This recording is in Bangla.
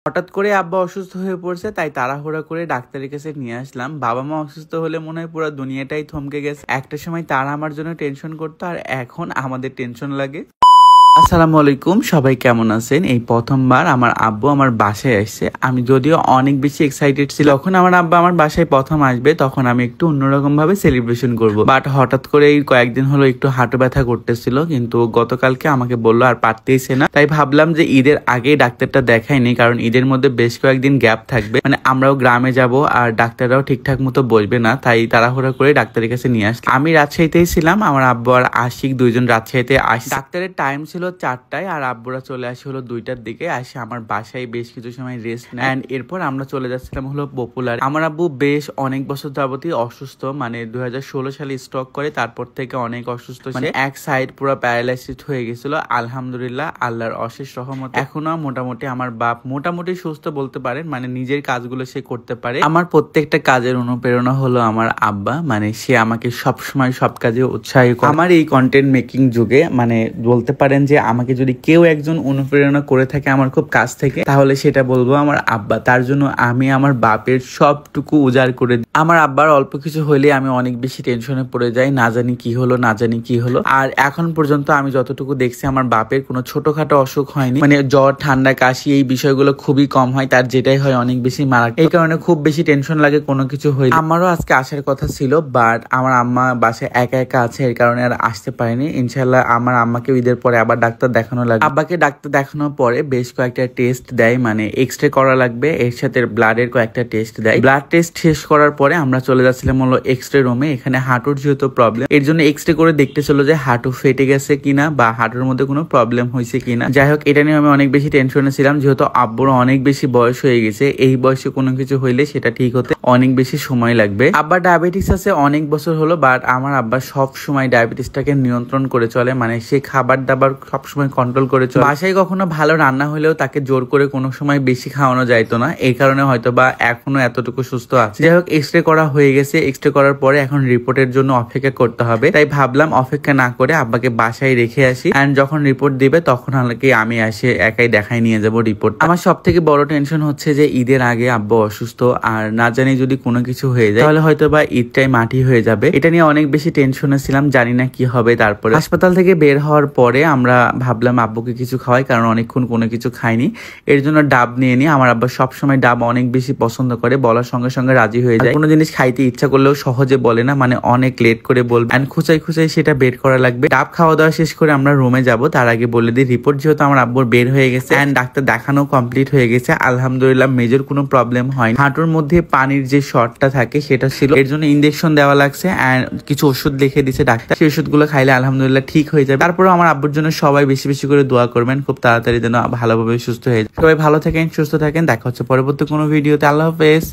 হঠাৎ করে আব্বা অসুস্থ হয়ে পড়ছে, তাই তাড়াহুড়া করে ডাক্তারের কাছে নিয়ে আসলাম। বাবা মা অসুস্থ হলে মনে হয় পুরো দুনিয়াটাই থমকে গেছে। একটা সময় তারা আমার জন্য টেনশন করতো, আর এখন আমাদের টেনশন লাগে। আসসালামু আলাইকুম, সবাই কেমন আছেন? এই প্রথমবার আমার আব্বু আমার বাসায় আসছে। আমি যদিও অনেক বেশি এক্সাইটেড ছিল। যখন আমার আব্বা আমার বাসায় প্রথম আসবে তখন আমি একটু অন্যরকম ভাবে সেলিব্রেশন করব। বাট হঠাৎ করে এই কয়েকদিন হলো একটু হাঁটু ব্যথা করতেছিল, কিন্তু গতকালকে আমাকে বললো আর পারতেইছে না। তাই ভাবলাম যে ঈদের আগেই ডাক্তারটা দেখাইনি, কারণ ঈদের মধ্যে বেশ কয়েকদিন গ্যাপ থাকবে, মানে আমরাও গ্রামে যাব আর ডাক্তাররাও ঠিকঠাক মতো বসবে না। তাই তাড়াহুড়া করে ডাক্তারের কাছে নিয়ে আসলাম। আমি রাজশাহীতেই ছিলাম, আমার আব্বু আর আশিক দুইজন রাজশাহীতে আসছে। ডাক্তারের টাইম ছিল 4টায় আর আব্বুরা চলে আসে হলো 2টার দিকে। আসে আমার বাসায় বেশ কিছু সময় রেস্ট নেয়, এন্ড এরপর আমরা চলে যাচ্ছিলাম হলো পপুলার। আমার আব্বু বেশ অনেক বছর যাবতই অসুস্থ, মানে 2016 সালে স্ট্রোক করে, তারপর থেকে অনেক অসুস্থ, মানে এক সাইড পুরো প্যারালাইসিস হয়ে গেছিল। আলহামদুলিল্লাহ, আল্লাহর অশেষ রহমত এখনো মোটামুটি আমার বাপ মোটামুটি সুস্থ বলতে পারেন, মানে নিজের কাজগুলো সে করতে পারে। আমার প্রত্যেকটা কাজের অনুপ্রেরণা হলো আমার আব্বা, মানে সে আমাকে সবসময় সব কাজে উৎসাহী করে। আমার এই কন্টেন্ট মেকিং যুগে মানে বলতে পারেন যে আমাকে যদি কেউ একজন অনুপ্রেরণা করে থাকে আমার খুব কাছ থেকে, তাহলে সেটা বলবো আমার আব্বা। তার জন্য আমি আমার বাপের সবটুকু উজাড় করে দিই। আমার আব্বার অল্প কিছু হইলে আমি অনেক বেশি টেনশনে পড়ে যাই, না জানি কি হলো না জানি কি হলো। আর এখন পর্যন্ত আমি যতটুকু দেখছি আমার বাপের কোনো ছোটখাটো অসুখ হয়নি, মানে জ্বর ঠান্ডা কাশি এই বিষয়গুলো খুবই কম হয়, তার যেটাই হয় অনেক বেশি মারাত্মক। এই কারণে খুব বেশি টেনশন লাগে কোনো কিছু হইলে। আমারও আজকে আসার কথা ছিল, বাট আমার আম্মা বাসায় একা একা আছে, এর কারণে আর আসতে পারিনি। ইনশাল্লাহ আমার আম্মাকে ঈদের পরে আবার ডাক্তার দেখানো লাগবে। আব্বাকে ডাক্তার দেখানোর পরে বেশ কয়েকটা টেস্ট দেয়, মানে এক্সরে করা লাগবে, এর সাথে ব্লাডের কয়েকটা টেস্ট দেয়। ব্লাড টেস্ট শেষ করার পরে আমরা চলে যাচ্ছিলাম হলো এক্সরে রুমে। এখানে হাঁটুর যেহেতু প্রবলেম, এর জন্য এক্সরে করে দেখতে ছিল যে হাঁটু ফেটে গেছে কিনা বা হাঁটুর মধ্যে কোনো প্রবলেম হয়েছে কিনা। যাই হোক, এটা নিয়ে আমি অনেক বেশি টেনশনে ছিলাম, যেহেতু আব্বুর অনেক বেশি বয়স হয়ে গেছে। এই বয়সে কোনো কিছু হইলে সেটা ঠিক হতে অনেক বেশি সময় লাগবে। আব্বার ডায়াবেটিস আছে অনেক বছর হলো, বাট আমার আব্বা সব সময় ডায়াবেটিসটাকে নিয়ন্ত্রণ করে চলে, মানে সে খাবার দাবার সবসময় কন্ট্রোল করে চলে। বাসায় কখনো ভালো রান্না হলেও তাকে জোর করে কোনো সময় বেশি খাওয়ানো যাইতো না, এই কারণে হয়তো বা এখনো এতটুকু সুস্থ আছে। যাই হোক, এক্সরে করা হয়ে গেছে। এক্সরে করার পরে এখন রিপোর্টের জন্য অপেক্ষা করতে হবে, তাই ভাবলাম অপেক্ষা না করে আব্বাকে বাসায় রেখে আসি, এন্ড যখন রিপোর্ট দিবে তখন হলে আমি আসে একাই দেখাই নিয়ে যাব রিপোর্ট। আমার সব থেকে বড় টেনশন হচ্ছে যে ঈদের আগে আব্বা অসুস্থ, আর না জানি যদি কোনো কিছু হয়ে যায় তাহলে হয়তো বা ঈদটাই মাটি হয়ে যাবে। এটা নিয়ে অনেক বেশি টেনশনে ছিলাম, জানি না কি হবে। তারপরে হাসপাতাল থেকে বের হওয়ার পরে আমরা ভাবলাম আব্বুকে কিছু খাওয়াই, কারণ অনেকক্ষণ কোনো কিছু খাইনি। এর জন্য ডাব নিয়ে নিই। আমার আব্বা সবসময় ডাব অনেক বেশি পছন্দ করে, বলার সঙ্গে সঙ্গে রাজি হয়ে যায়। কোনো জিনিস খাইতে ইচ্ছা করলেও সহজে বলে না, মানে অনেক লেট করে বলবে, এন্ড খুচাই খুচাই সেটা বের করা লাগবে। ডাব খাওয়া দাওয়া শেষ করে আমরা রুমে যাব, তার আগে বলে দিই রিপোর্ট যেহেতু আমার আব্বুর বের হয়ে গেছে, এন্ড ডাক্তার দেখানো কমপ্লিট হয়ে গেছে। আলহামদুলিল্লাহ, মেজর কোনো প্রবলেম হয়নি। হাঁটুর মধ্যে পানির যে শর্টটা থাকে সেটা ছিল, এর জন্য ইনজেকশন দেওয়া লাগছে, এন্ড কিছু ওষুধ লিখে দিচ্ছে ডাক্তার, সেই ওষুধগুলো খাইলে আলহামদুলিল্লাহ ঠিক হয়ে যাবে। তারপরে আমার আব্বুর জন্য সবাই বেশি বেশি করে দোয়া করবেন, খুব তাড়াতাড়ি যেন ভালোভাবে সুস্থ হয়ে যায়। সবাই ভালো থাকেন, সুস্থ থাকেন, দেখা হচ্ছে পরবর্তী কোনো ভিডিওতে। আল্লাহ হাফেজ।